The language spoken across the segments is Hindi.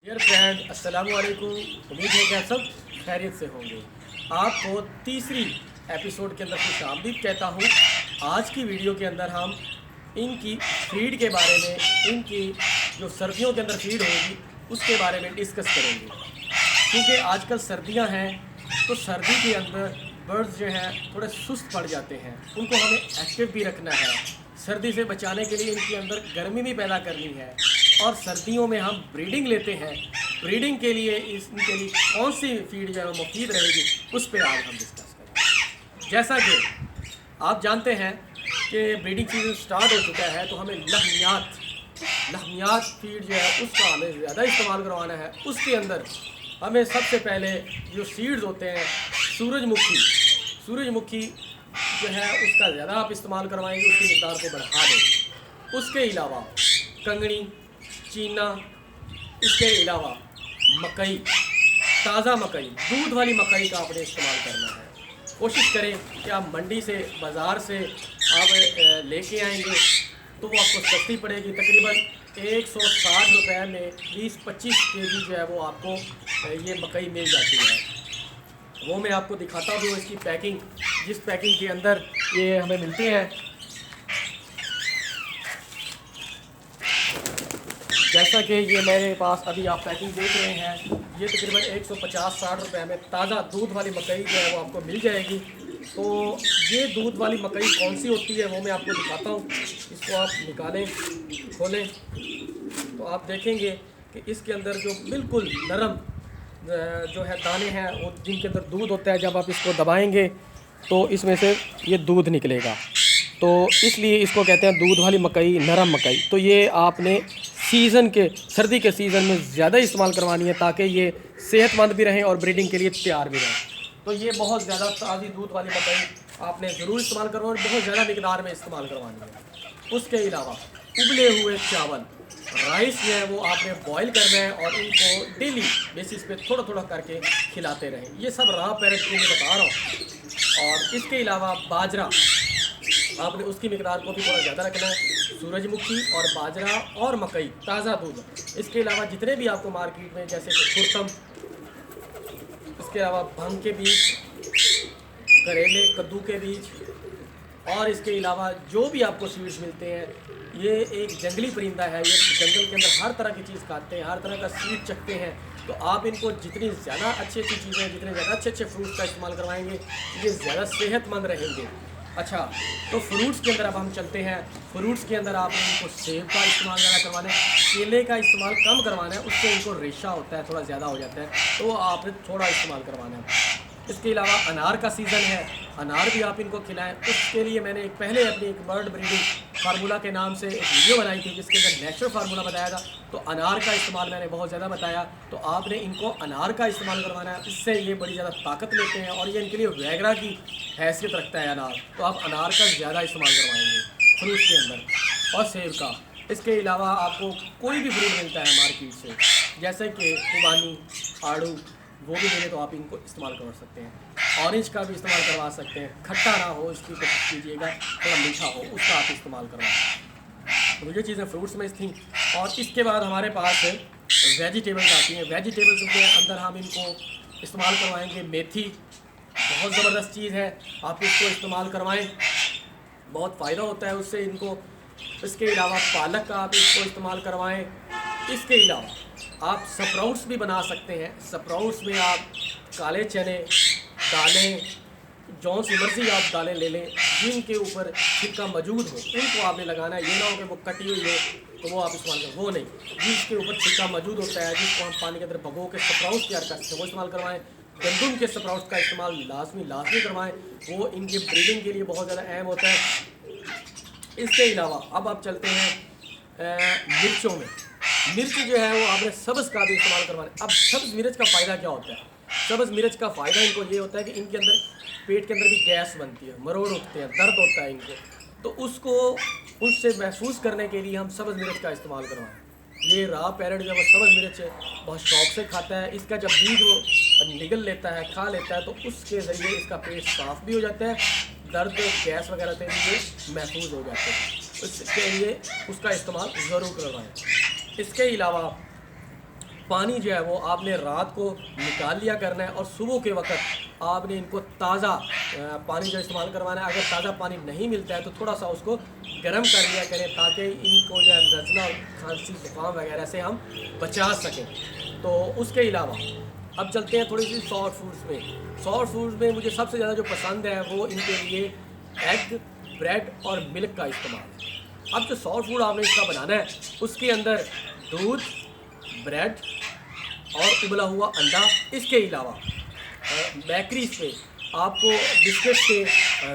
डियर फ्रेंड, अस्सलाम वालेकुम। उम्मीद है कि आप सब खैरियत से होंगे। आपको तीसरी एपिसोड के अंदर खुश आमदीद कहता हूँ। आज की वीडियो के अंदर हम इनकी फीड के बारे में, इनकी जो सर्दियों के अंदर फीड होगी उसके बारे में डिस्कस करेंगे। क्योंकि आजकल सर्दियाँ हैं तो सर्दी के अंदर बर्ड्स जो हैं थोड़े सुस्त पड़ जाते हैं, उनको हमें एक्टिव भी रखना है। सर्दी से बचाने के लिए इनके अंदर गर्मी भी पैदा करनी है और सर्दियों में हम ब्रीडिंग लेते हैं। ब्रीडिंग के लिए इनके लिए कौन सी फीड जो है मुफीद रहेगी उस पर आज हम डिस्कस करेंगे। जैसा कि आप जानते हैं कि ब्रीडिंग सीजन स्टार्ट हो चुका है तो हमें लहमियात फीड जो है उसका हमें ज़्यादा इस्तेमाल करवाना है। उसके अंदर हमें सबसे पहले जो सीड्स होते हैं सूरजमुखी जो है उसका ज़्यादा आप इस्तेमाल करवाएंगे, उसकी मिक़दार को बढ़ा देंगे। उसके अलावा कंगनी, चीना, इसके अलावा मकई, ताज़ा मकई, दूध वाली मकई का आपने इस्तेमाल करना है। कोशिश करें कि आप मंडी से, बाज़ार से आप लेके आएंगे तो वो आपको सस्ती पड़ेगी। तकरीबन 160 रुपये में 20-25 केजी जो है वो आपको ये मकई मिल जाती है। वो मैं आपको दिखाता हूँ इसकी पैकिंग, जिस पैकिंग के अंदर ये हमें मिलते हैं। जैसा कि ये मेरे पास अभी आप पैकिंग देख रहे हैं, ये तकरीबन 150-60 रुपये में ताज़ा दूध वाली मकई जो है वो आपको मिल जाएगी। तो ये दूध वाली मकई कौन सी होती है वो मैं आपको दिखाता हूँ। इसको आप निकालें, खोलें तो आप देखेंगे कि इसके अंदर जो बिल्कुल नरम जो है दाने हैं वो जिनके अंदर दूध होता है, जब आप इसको दबाएंगे तो इसमें से ये दूध निकलेगा। तो इसलिए इसको कहते हैं दूध वाली मकई, नरम मकई। तो ये आपने सर्दी के सीज़न में ज़्यादा इस्तेमाल करवानी है ताकि ये सेहतमंद भी रहें और ब्रीडिंग के लिए तैयार भी रहें। तो ये बहुत ज़्यादा ताज़ी दूध वाली मकई आपने ज़रूर इस्तेमाल करवाना और बहुत ज़्यादा मिक़दार में इस्तेमाल करवानी है। उसके अलावा उबले हुए चावल, राइस जो है वो आपने बॉईल करना है और इनको डेली बेसिस पे थोड़ा थोड़ा करके खिलाते रहें। ये सब रॉ पैरेट के लिए बता रहा हूँ। और इसके अलावा बाजरा, आपने उसकी मिक़दार को भी थोड़ा ज़्यादा रखना है। सूरजमुखी और बाजरा और मकई, ताज़ा दूध। इसके अलावा जितने भी आपको मार्केट में जैसे कि खुरतम, इसके अलावा भंग के बीज, करेले, कद्दू के बीज और इसके अलावा जो भी आपको सीड्स मिलते हैं, ये एक जंगली परिंदा है। ये जंगल के अंदर हर तरह की चीज़ खाते हैं, हर तरह का सीड चखते हैं। तो आप इनको जितनी ज़्यादा अच्छी चीज़ें, जितने ज़्यादा अच्छे फ्रूट्स का इस्तेमाल करवाएंगे, ये ज़्यादा सेहतमंद रहेंगे। अच्छा, तो फ्रूट्स के अंदर अब हम चलते हैं। फ्रूट्स के अंदर आप इनको सेब का इस्तेमाल ज़्यादा करवाना है, केले का इस्तेमाल कम करवाना है, उससे इनको रेशा होता है, थोड़ा ज़्यादा हो जाता है, तो आपने थोड़ा इस्तेमाल करवाना है। इसके अलावा अनार का सीज़न है, अनार भी आप इनको खिलाएं। उसके लिए मैंने पहले अपनी एक बर्ड ब्रीडिंग फार्मूला के नाम से एक वीडियो बनाई थी जिसके अंदर नेचुरल फार्मूला बताया था। तो अनार का इस्तेमाल मैंने बहुत ज़्यादा बताया। तो आपने इनको अनार का इस्तेमाल करवाना है, इससे ये बड़ी ज़्यादा ताकत लेते हैं और ये इनके लिए वैगरा की हैसियत रखता है अनार। तो आप अनार का ज़्यादा इस्तेमाल करवाएंगे फ्रूट के अंदर। और सेब का, इसके अलावा आपको कोई भी फ्रूट मिलता है मार्केट से, जैसे कि खुबानी, आड़ू, वो भी मिले तो आप इनको इस्तेमाल कर सकते हैं। ऑरेंज का भी इस्तेमाल करवा सकते हैं, खट्टा ना हो इसकी कोशिश कीजिएगा, थोड़ा मीठा हो उसका आप इस्तेमाल करवाएं। तो ये चीज़ें फ्रूट्स में थी। और इसके बाद हमारे पास वेजिटेबल्स आती हैं। वेजिटेबल्स के अंदर हम इनको इस्तेमाल करवाएंगे मेथी, बहुत ज़बरदस्त चीज़ है, आप इसको इस्तेमाल करवाएँ, बहुत फ़ायदा होता है उससे इनको। इसके अलावा पालक का आप इसको इस्तेमाल करवाएँ। इसके अलावा आप स्प्राउट्स भी बना सकते हैं। स्प्राउट्स में आप काले चने, दालें, जौन सी मर्जी आप दालें ले लें जिनके ऊपर छिलका मौजूद हो, उनको आपने लगाना है। ये ना हो कि वो कटी हुई हो तो वो आप इस्तेमाल करें, वो नहीं, जिसके ऊपर छिलका मौजूद होता है, जिसको हम पानी के अंदर भगो के स्प्राउट्स तैयार करते हैं, वो इस्तेमाल करवाएं। गंदम के स्प्राउट्स का इस्तेमाल लाजमी करवाएं, वो इनकी ब्रीडिंग के लिए बहुत ज़्यादा अहम होता है। इसके अलावा अब आप चलते हैं मिर्चों में। मिर्च जो है वो आपने सब्ज़ का भी इस्तेमाल करवाना है। अब सब्ज़ मिर्च का फ़ायदा क्या होता है? सब्ज़ मिर्च का फ़ायदा इनको ये होता है कि इनके अंदर पेट के अंदर भी गैस बनती है, मरोड़ उठते हैं, दर्द होता है इनको, तो उसको उससे महसूस करने के लिए हम सब्ज़ मिर्च का इस्तेमाल करवाएं। ये रॉ पैरेट जो है सब्ज़ मिर्च बहुत शौक़ से खाता है। इसका जब बीज वो निगल लेता है, खा लेता है, तो उसके ज़रिए इसका पेट साफ़ भी हो जाता है, दर्द, गैस वगैरह से भी ये महफूज हो जाते हैं। इसके लिए उसका इस्तेमाल ज़रूर करवाएं। इसके अलावा पानी जो है वो आपने रात को निकाल लिया करना है और सुबह के वक्त आपने इनको ताज़ा पानी जो इस्तेमाल करवाना है। अगर ताज़ा पानी नहीं मिलता है तो थोड़ा सा उसको गर्म कर लिया करें ताकि इनको जो है नज़ला, खांसी, ज़ुकाम वगैरह से हम बचा सकें। तो उसके अलावा अब चलते हैं थोड़ी सी सॉफ्ट फूड्स में। सॉफ्ट फूड्स में मुझे सबसे ज़्यादा जो पसंद है वो इनके लिए एग, ब्रेड और मिल्क का इस्तेमाल है। अब जो सॉफ्ट फूड आपने इसका बनाना है उसके अंदर दूध, ब्रेड और उबला हुआ अंडा, इसके अलावा बेकरीज पे आपको बिस्किट के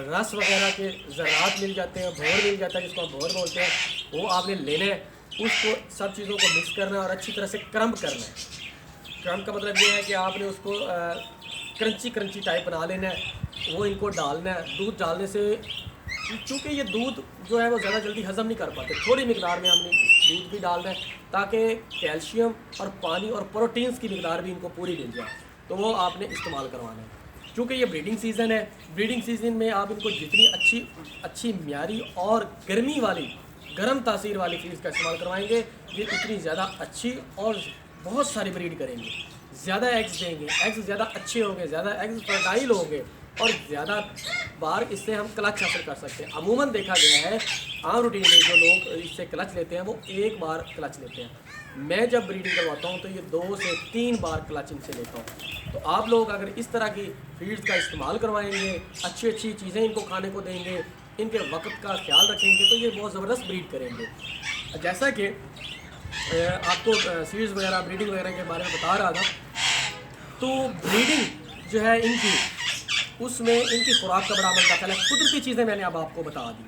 रस वगैरह के ज़रात मिल जाते हैं, भोर मिल जाता है जिसको हम भोर बोलते हैं, वो आपने लेना है। उसको सब चीज़ों को मिक्स करना है और अच्छी तरह से क्रम्ब करना है। क्रम्ब का मतलब ये है कि आपने उसको क्रंची क्रंची टाइप बना लेना है, वो इनको डालना है। दूध डालने से, चूँकि ये दूध जो है वो ज़्यादा जल्दी हज़म नहीं कर पाते, थोड़ी मिकदार में हमने दूध भी डालना है ताकि कैल्शियम और पानी और प्रोटीन्स की मिकदार भी इनको पूरी मिल जाए। तो वो आपने इस्तेमाल करवाना है। चूँकि ये ब्रीडिंग सीज़न है, ब्रीडिंग सीज़न में आप इनको जितनी अच्छी म्यारी और गर्म तासीर वाली फीड्स का इस्तेमाल करवाएंगे, ये उतनी ज़्यादा अच्छी और बहुत सारी ब्रीड करेंगे, ज़्यादा एग्स देंगे, एग्स ज़्यादा अच्छे होंगे, ज़्यादा एग्स फर्टाइल होंगे और ज़्यादा बार इससे हम क्लच हासिल कर सकते हैं। अमूमन देखा गया है आम रूटीन में जो लोग इससे क्लच लेते हैं वो एक बार क्लच लेते हैं। मैं जब ब्रीडिंग करवाता हूँ तो ये 2 से 3 बार क्लच इनसे लेता हूँ। तो आप लोग अगर इस तरह की फीड्स का इस्तेमाल करवाएंगे, अच्छी चीज़ें इनको खाने को देंगे, इनके वक्त का ख्याल रखेंगे तो ये बहुत ज़बरदस्त ब्रीड करेंगे। जैसा कि आपको सीड्स वगैरह, ब्रीडिंग वगैरह के बारे में बता रहा था, तो ब्रीडिंग जो है इनकी, उसमें इनकी खुराक का बड़ा अमल दखल है। कुदरती चीज़ें मैंने अब आपको बता दी,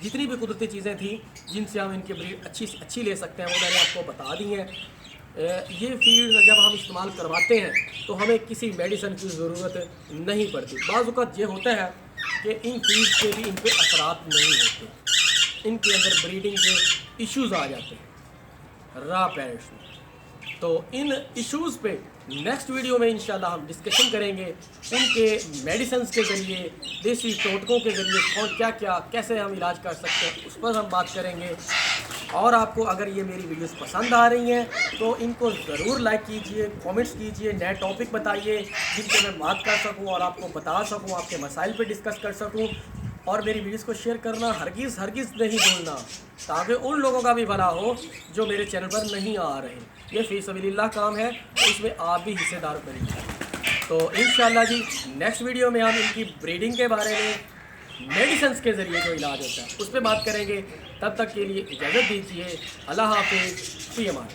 जितनी भी कुदरती चीज़ें थी जिनसे हम इनकी ब्रीड अच्छी ले सकते हैं वो मैंने आपको बता दी हैं। ये फीड जब हम इस्तेमाल करवाते हैं तो हमें किसी मेडिसिन की ज़रूरत नहीं पड़ती। बाज़ औक़ात ये होता है कि इन फीड से भी इन पर असरात नहीं होते, इनके अंदर ब्रीडिंग के इश्यूज़ आ जाते हैं रॉ पेरेंट्स में। तो इन इश्यूज़ पे नेक्स्ट वीडियो में इंशाल्लाह हम डिस्कशन करेंगे, उनके मेडिसिन्स के ज़रिए, देसी टोटकों के ज़रिए कौन क्या कैसे हम इलाज कर सकते हैं, उस पर हम बात करेंगे। और आपको अगर ये मेरी वीडियोस पसंद आ रही हैं तो इनको ज़रूर लाइक कीजिए, कमेंट्स कीजिए, नए टॉपिक बताइए जिन पर मैं बात कर सकूं और आपको बता सकूं, आपके मसाइल पे डिस्कस कर सकूं। और मेरी वीडियोस को शेयर करना हरगिज़ नहीं भूलना, ताकि उन लोगों का भी भला हो जो मेरे चैनल पर नहीं आ रहे। ये फ़ी सबीलिल्लाह काम है, तो इसमें आप भी हिस्सेदार बनेंगे। तो इंशाअल्लाह जी नेक्स्ट वीडियो में हम इनकी ब्रीडिंग के बारे में, मेडिसिन्स के ज़रिए जो इलाज होता है उस पर बात करेंगे। तब तक के लिए इजाज़त दीजिए। अल्लाह हाफ़िज़, फ़ी अमान।